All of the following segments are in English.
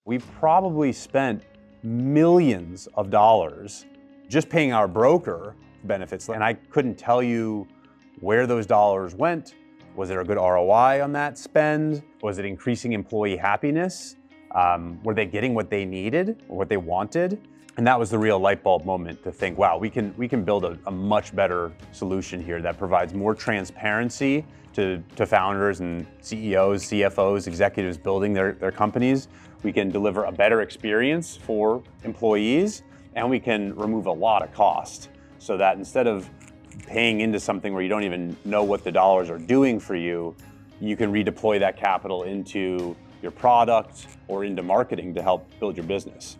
We probably spent millions of dollars just paying our broker benefits, and I couldn't tell you where those dollars went. Was there a good ROI on that spend? Was it increasing employee happiness? Were they getting what they needed or what they wanted? And that was the real light bulb moment to think, wow, we can build a much better solution here that provides more transparency to founders and CEOs, CFOs, executives building their companies. We can deliver a better experience for employees, and we can remove a lot of cost so that instead of paying into something where you don't even know what the dollars are doing for you, you can redeploy that capital into your product or into marketing to help build your business.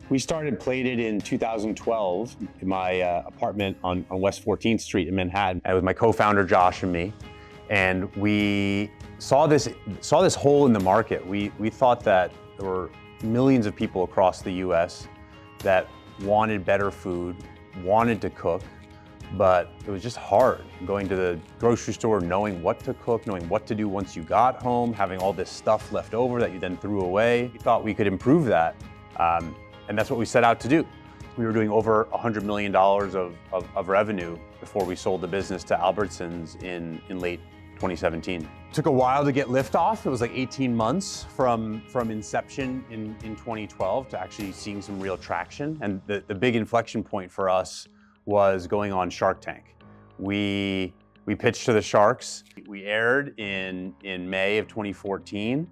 We started Plated in 2012 in my apartment on West 14th Street in Manhattan. It was my co-founder Josh and me, and we saw this hole in the market. We thought that there were millions of people across the US that wanted better food, wanted to cook, but it was just hard going to the grocery store, knowing what to cook, knowing what to do once you got home, having all this stuff left over that you then threw away. We thought we could improve that, and that's what we set out to do. We were doing over $100 million of revenue before we sold the business to Albertsons in late 2017. It took a while to get liftoff. It was like 18 months from inception in 2012 to actually seeing some real traction. And the big inflection point for us was going on Shark Tank. We pitched to the Sharks. We aired in May of 2014,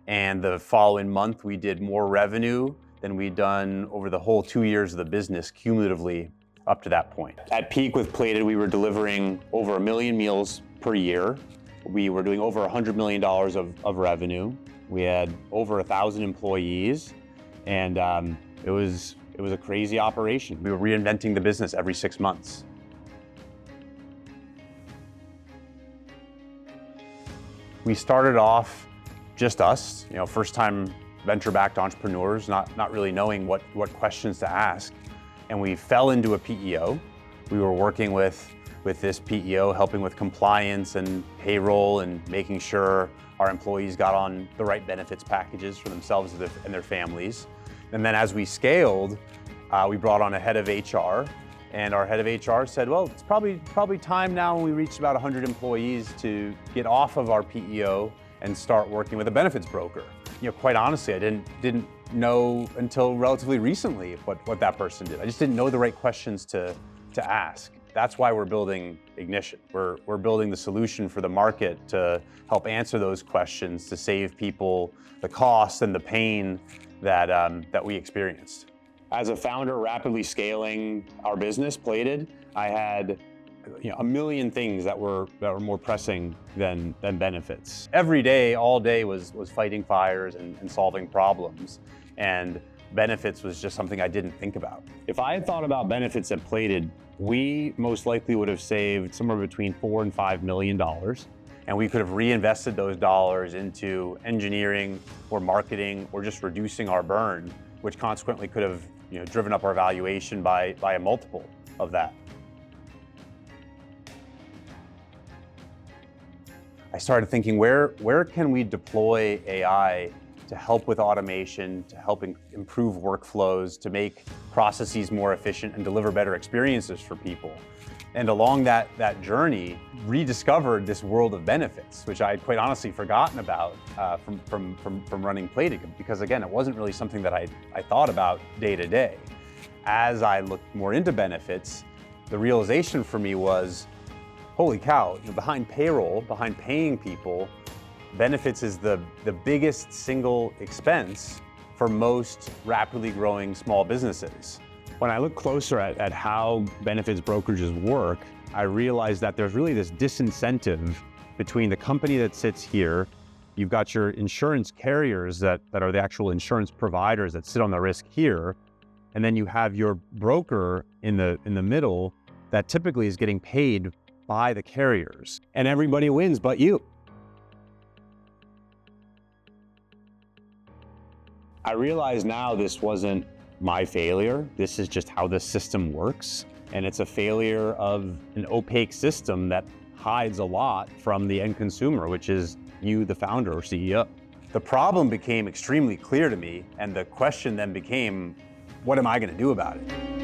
and the following month we did more revenue than we'd done over the whole 2 years of the business cumulatively up to that point. At peak with Plated, we were delivering over 1 million meals per year. We were doing over $100 million of revenue. We had over 1,000 employees, and it was a crazy operation. We were reinventing the business every 6 months. We started off just us, first-time venture-backed entrepreneurs, not really knowing what questions to ask. And we fell into a PEO. We were working with this PEO, helping with compliance and payroll and making sure our employees got on the right benefits packages for themselves and their families. And then as we scaled, we brought on a head of HR, and our head of HR said, well, it's probably time now when we reached about 100 employees to get off of our PEO and start working with a benefits broker. Quite honestly, I didn't know until relatively recently what that person did. I just didn't know the right questions to ask. That's why we're building Ignition. We're building the solution for the market to help answer those questions, to save people the cost and the pain that we experienced. As a founder rapidly scaling our business, Plated, I had a million things that were more pressing than benefits. Every day, all day was fighting fires and solving problems. And benefits was just something I didn't think about. If I had thought about benefits at Plated, we most likely would have saved somewhere between $4 and $5 million. And we could have reinvested those dollars into engineering or marketing or just reducing our burn, which consequently could have driven up our valuation by a multiple of that. I started thinking, where can we deploy AI to help with automation, to help improve workflows, to make processes more efficient and deliver better experiences for people? And along that journey, rediscovered this world of benefits, which I had quite honestly forgotten about from running Plated, because again, it wasn't really something that I thought about day to day. As I looked more into benefits, the realization for me was, holy cow, behind payroll, behind paying people, benefits is the biggest single expense for most rapidly growing small businesses. When I look closer at how benefits brokerages work, I realized that there's really this disincentive between the company that sits here. You've got your insurance carriers that are the actual insurance providers that sit on the risk here. And then you have your broker in the middle that typically is getting paid by the carriers. And everybody wins but you. I realize now this wasn't my failure. This is just how this system works. And it's a failure of an opaque system that hides a lot from the end consumer, which is you, the founder or CEO. The problem became extremely clear to me, and the question then became, what am I going to do about it?